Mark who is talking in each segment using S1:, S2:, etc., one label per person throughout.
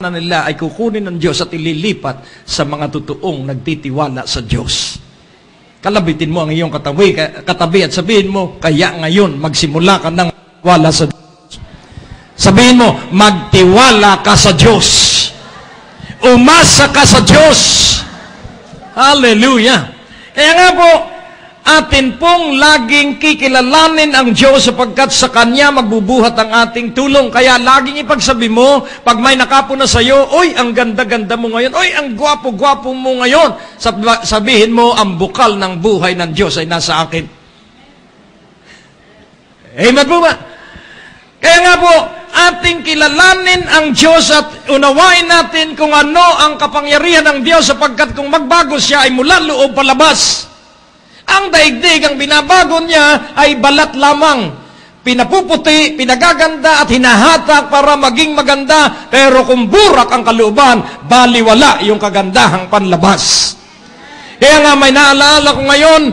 S1: na nila ay kukunin ng Diyos at ililipat sa mga totoong nagtitiwala sa Diyos. Kalabitin mo ang iyong katabi at sabihin mo, kaya ngayon magsimula ka ng magtiwala sa Diyos. Sabihin mo, magtiwala ka sa Diyos. Umasa ka sa Diyos. Hallelujah. Kaya nga po, atin pong laging kikilalanin ang Diyos sapagkat sa Kanya magbubuhat ang ating tulong. Kaya laging ipagsabi mo, pag may nakapo na sa'yo, oy, ang ganda-ganda mo ngayon, oy, ang gwapo-gwapo mo ngayon. Sabihin mo, ang bukal ng buhay ng Diyos ay nasa akin. Amen po ba? Kaya nga po, ating kilalanin ang Diyos at unawain natin kung ano ang kapangyarihan ng Diyos sapagkat kung magbago siya ay mula loob palabas. Ang daigdig, ang binabago niya ay balat lamang. Pinapuputi, pinagaganda at hinahatak para maging maganda. Pero kung burak ang kalooban, baliwala yung kagandahang panlabas. Kaya nga may naalala ko ngayon,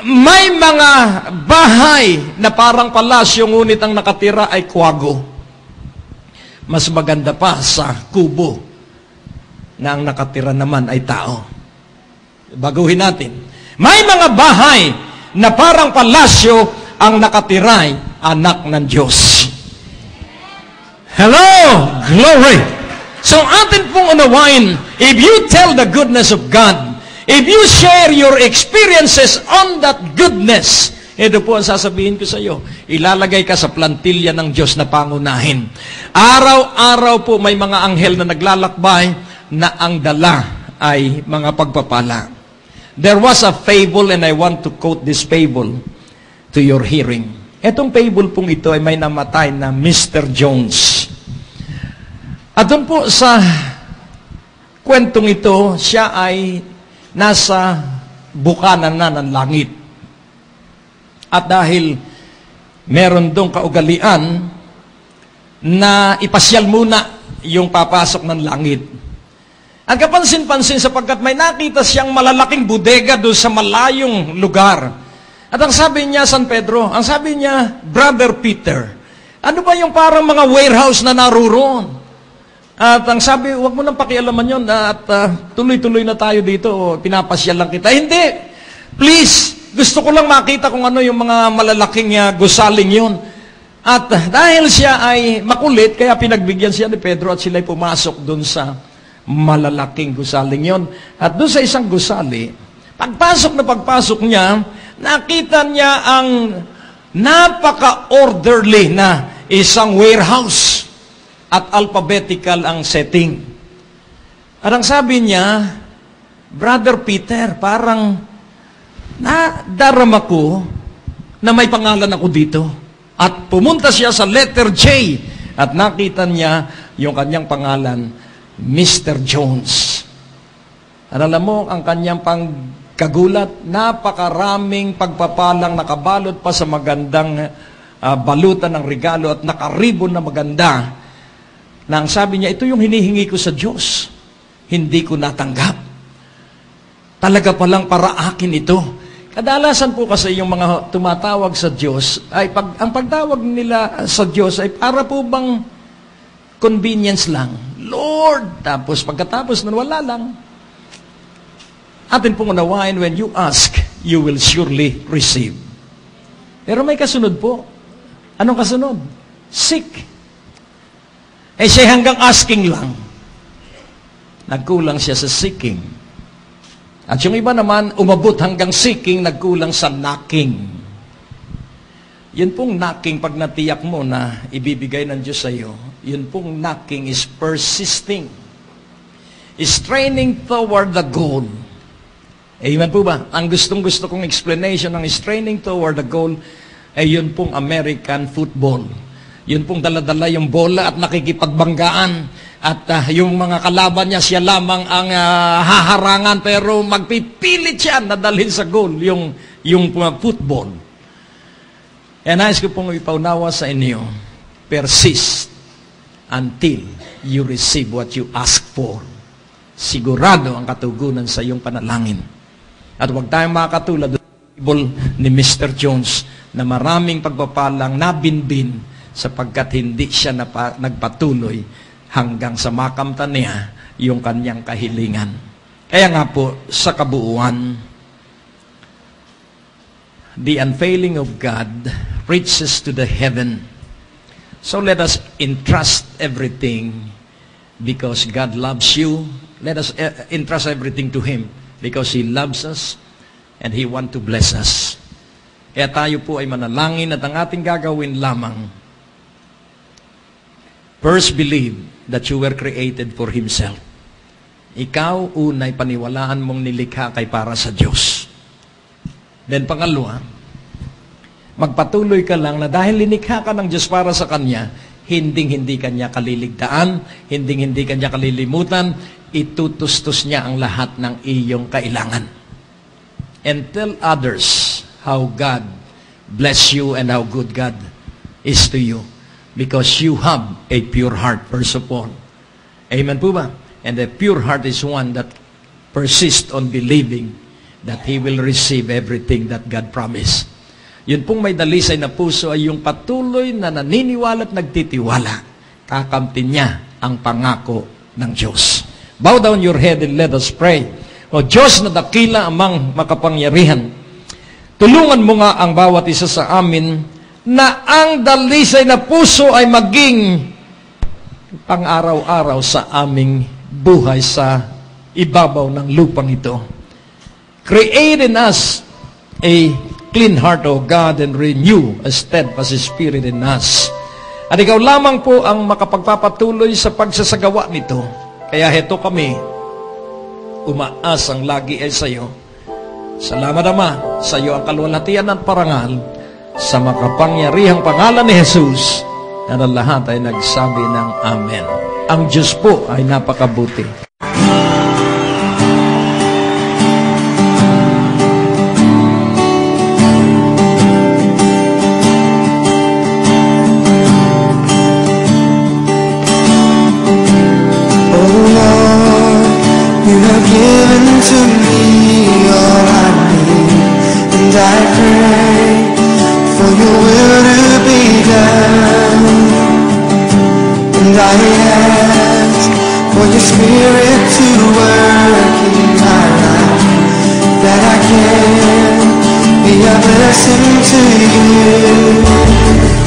S1: may mga bahay na parang palasyo, ngunit ang nakatira ay kwago. Mas maganda pa sa kubo na ang nakatira naman ay tao. Baguhin natin. May mga bahay na parang palasyo, ang nakatiray anak ng Diyos. Hello! Glory! So atin pong unawain, if you tell the goodness of God, if you share your experiences on that goodness, ito po ang sasabihin ko sa iyo, ilalagay ka sa plantilya ng Diyos na pangunahin. Araw-araw po may mga anghel na naglalakbay na ang dala ay mga pagpapala. There was a fable and I want to quote this fable to your hearing. Etong fable pong ito ay may namatay na Mr. Jones. At doon po sa kwentong ito, siya ay nasa bukanan na ng langit. At dahil meron doong kaugalian na ipasyal muna yung papasok ng langit. Ang kapansin-pansin sapagkat may nakita siyang malalaking bodega doon sa malayong lugar. At ang sabi niya, San Pedro, ang sabi niya, Brother Peter, ano ba yung parang mga warehouse na naruroon? At ang sabi, huwag mo nang pakialaman yun at tuloy-tuloy na tayo dito, pinapasyal lang kita. Hindi, please, gusto ko lang makita kung ano yung mga malalaking gusaling yun. At dahil siya ay makulit, kaya pinagbigyan siya ni Pedro at sila'y pumasok doon sa malalaking gusaling yon. At doon sa isang gusali, pagpasok niya, nakita niya ang napaka-orderly na isang warehouse at alphabetical ang setting. At ang sabi niya, Brother Peter, parang nadarama ko na may pangalan ako dito. At pumunta siya sa letter J at nakita niya yung kanyang pangalan, Mr. Jones. At alam mo, ang kanyang pangkagulat, napakaraming pagpapalang nakabalot pa sa magandang balutan ng regalo at nakaribon na maganda. Na ang sabi niya, ito yung hinihingi ko sa Diyos. Hindi ko natanggap. Talaga palang para akin ito. Kadalasan po kasi yung mga tumatawag sa Diyos, ay ang pagtawag nila sa Diyos ay para po bang convenience lang. Lord, tapos pagkatapos nun, wala lang. Atin pong unawain, when you ask, you will surely receive. Pero may kasunod po. Anong kasunod? Seek. Eh siya hanggang asking lang. Nagkulang siya sa seeking. At yung iba naman, umabot hanggang seeking, nagkulang sa knocking. Yun pong knocking, pag natiyak mo na ibibigay ng Diyos sa iyo, yun pong knocking is persisting. Is training toward the goal. Amen po ba? Ang gustong-gusto kong explanation ng is training toward the goal ay yun pong American football. Yun pong dala-dala yung bola at nakikipagbanggaan. At yung mga kalaban niya, siya lamang ang haharangan pero magpipilit siya na dalhin sa goal yung football. And nais ko pong ipaunawa sa inyo, persist until you receive what you ask for. Sigurado ang katugunan sa iyong panalangin. At huwag tayong makakatulad ni Mr. Jones na maraming pagpapalang nabinbin sapagkat hindi siya nagpatuloy hanggang sa makamtan niya yung kanyang kahilingan. Kaya nga po, sa kabuuan, the unfailing of God reaches to the heaven. So let us entrust everything because God loves you. Let us entrust everything to Him because He loves us and He wants to bless us. Kaya tayo po ay manalangin at ang ating gagawin lamang, first, believe that you were created for Himself. Ikaw, unay paniwalaan mong nilikha kay para sa Diyos. Then pangalawa, magpatuloy ka lang na dahil linikha ka ng Diyos para sa Kanya, hindi Kanya kaliligtaan, hindi Kanya kalilimutan, itutustos niya ang lahat ng iyong kailangan. And tell others how God bless you and how good God is to you. Because you have a pure heart, first of all. Amen po ba? And a pure heart is one that persists on believing that He will receive everything that God promised. Yun pong may dalisay na puso ay yung patuloy na naniniwala at nagtitiwala. Kakamtin niya ang pangako ng Diyos. Bow down your head and let us pray. O Diyos na dakila amang makapangyarihan, tulungan mo nga ang bawat isa sa amin na ang dalisay na puso ay maging pang-araw-araw sa aming buhay sa ibabaw ng lupang ito. Create in us a clean heart, O God, and renew a steadfast spirit in us. At ikaw lamang po ang makapagpapatuloy sa pagsasagawa nito. Kaya heto kami, umaasang lagi ay sa iyo. Salamat, Ama, sa iyo ang kaluwalhatian at parangal sa makapangyarihang pangalan ni Jesus na lahat ay nagsabi ng Amen. Ang Diyos po ay napakabuti.
S2: Oh Lord, you have given to me all I need, and I pray for your will to be done. And I ask for your Spirit to work in my life, that I can be a blessing to you.